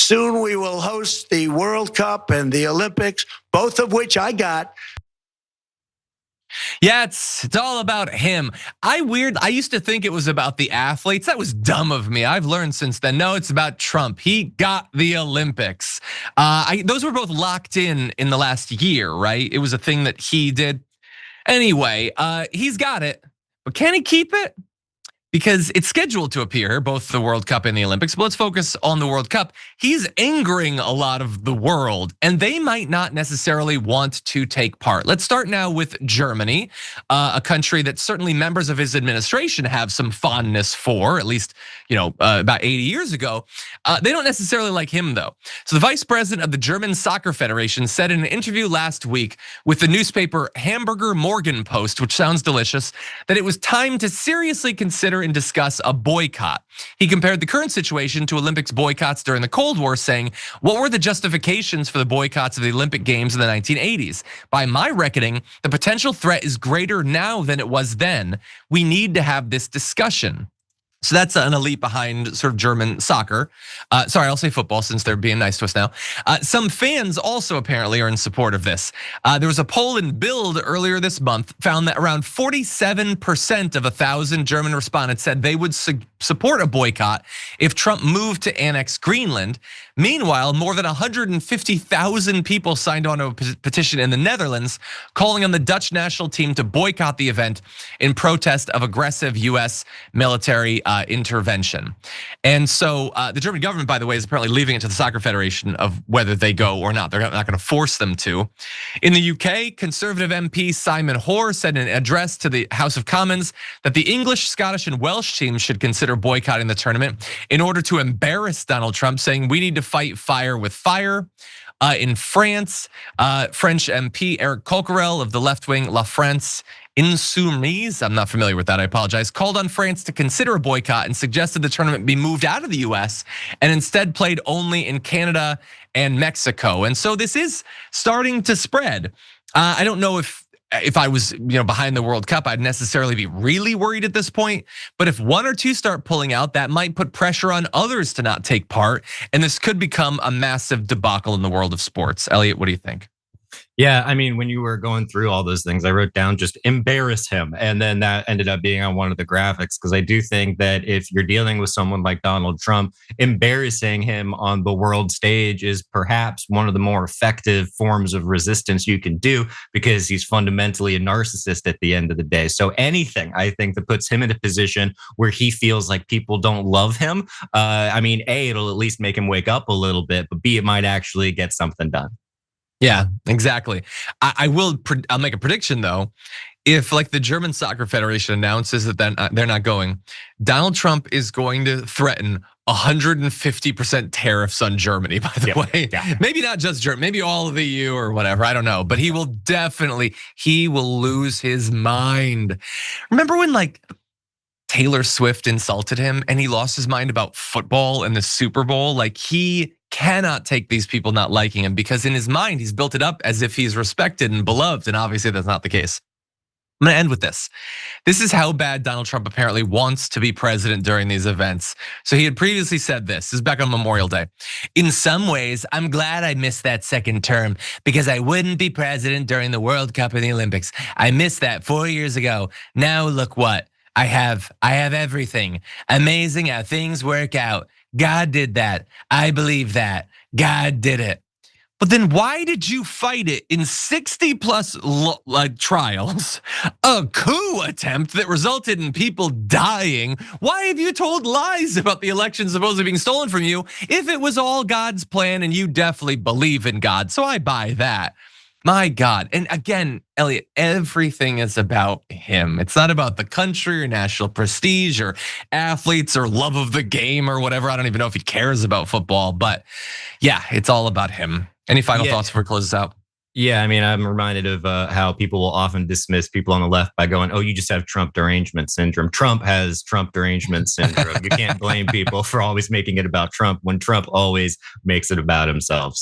Soon we will host the World Cup and the Olympics, both of which I got. Yeah, it's all about him. I used to think it was about the athletes. That was dumb of me. I've learned since then. No, it's about Trump. He got the Olympics. Those were both locked in the last year, right? It was a thing that he did. Anyway, he's got it, but can he keep it? Because it's scheduled to appear, both the World Cup and the Olympics. But let's focus on the World Cup. He's angering a lot of the world, and they might not necessarily want to take part. Let's start now with Germany, a country that certainly members of his administration have some fondness for, at least about 80 years ago. They don't necessarily like him, though. So the vice president of the German Soccer Federation said in an interview last week with the newspaper Hamburger Morgenpost, which sounds delicious, that it was time to seriously consider and discuss a boycott. He compared the current situation to Olympics boycotts during the Cold War, saying, what were the justifications for the boycotts of the Olympic Games in the 1980s? By my reckoning, the potential threat is greater now than it was then. We need to have this discussion. So that's an elite behind sort of German soccer. Sorry, I'll say football since they're being nice to us now. Some fans also apparently are in support of this. There was a poll in Bild earlier this month found that around 47% of 1,000 German respondents said they would support a boycott if Trump moved to annex Greenland. Meanwhile, more than 150,000 people signed on to a petition in the Netherlands calling on the Dutch national team to boycott the event in protest of aggressive US military intervention. And so the German government, by the way, is apparently leaving it to the Soccer Federation of whether they go or not. They're not going to force them to. In the UK, Conservative MP Simon Hoare said in an address to the House of Commons that the English, Scottish, and Welsh teams should consider boycotting the tournament in order to embarrass Donald Trump, saying we need to fight fire with fire. In France, French MP Eric Coquerel of the left-wing La France Insoumise, I'm not familiar with that, I apologize, called on France to consider a boycott and suggested the tournament be moved out of the US and instead played only in Canada and Mexico. And so this is starting to spread. I don't know if I was behind the World Cup, I'd necessarily be really worried at this point. But if one or two start pulling out, that might put pressure on others to not take part. And this could become a massive debacle in the world of sports. Elliot, what do you think? Yeah, I mean, when you were going through all those things, I wrote down just embarrass him. And then that ended up being on one of the graphics, because I do think that if you're dealing with someone like Donald Trump, embarrassing him on the world stage is perhaps one of the more effective forms of resistance you can do, because he's fundamentally a narcissist at the end of the day. So anything, I think, that puts him in a position where he feels like people don't love him, I mean, A, it'll at least make him wake up a little bit, but B, it might actually get something done. Yeah, exactly. I'll make a prediction though. If like the German Soccer Federation announces that they're not going, Donald Trump is going to threaten 150% tariffs on Germany, by the way. Yeah. Maybe not just Germany, maybe all of the EU or whatever, I don't know. But he will lose his mind. Remember when like Taylor Swift insulted him and he lost his mind about football and the Super Bowl? Like he cannot take these people not liking him, because in his mind, he's built it up as if he's respected and beloved. And obviously that's not the case. I'm gonna end with this. This is how bad Donald Trump apparently wants to be president during these events. So he had previously said this is back on Memorial Day. In some ways, I'm glad I missed that second term because I wouldn't be president during the World Cup and the Olympics. I missed that 4 years ago. Now look what I have everything. Amazing how things work out. God did that. I believe that. God did it. But then why did you fight it in 60 plus trials? A coup attempt that resulted in people dying. Why have you told lies about the election supposedly being stolen from you if it was all God's plan and you definitely believe in God? So I buy that. My God. And again, Elliot, everything is about him. It's not about the country or national prestige or athletes or love of the game or whatever. I don't even know if he cares about football, but yeah, it's all about him. Any final thoughts before we close this out? Yeah, I mean, I'm reminded of how people will often dismiss people on the left by going, oh, you just have Trump derangement syndrome. Trump has Trump derangement syndrome. You can't blame people for always making it about Trump when Trump always makes it about himself.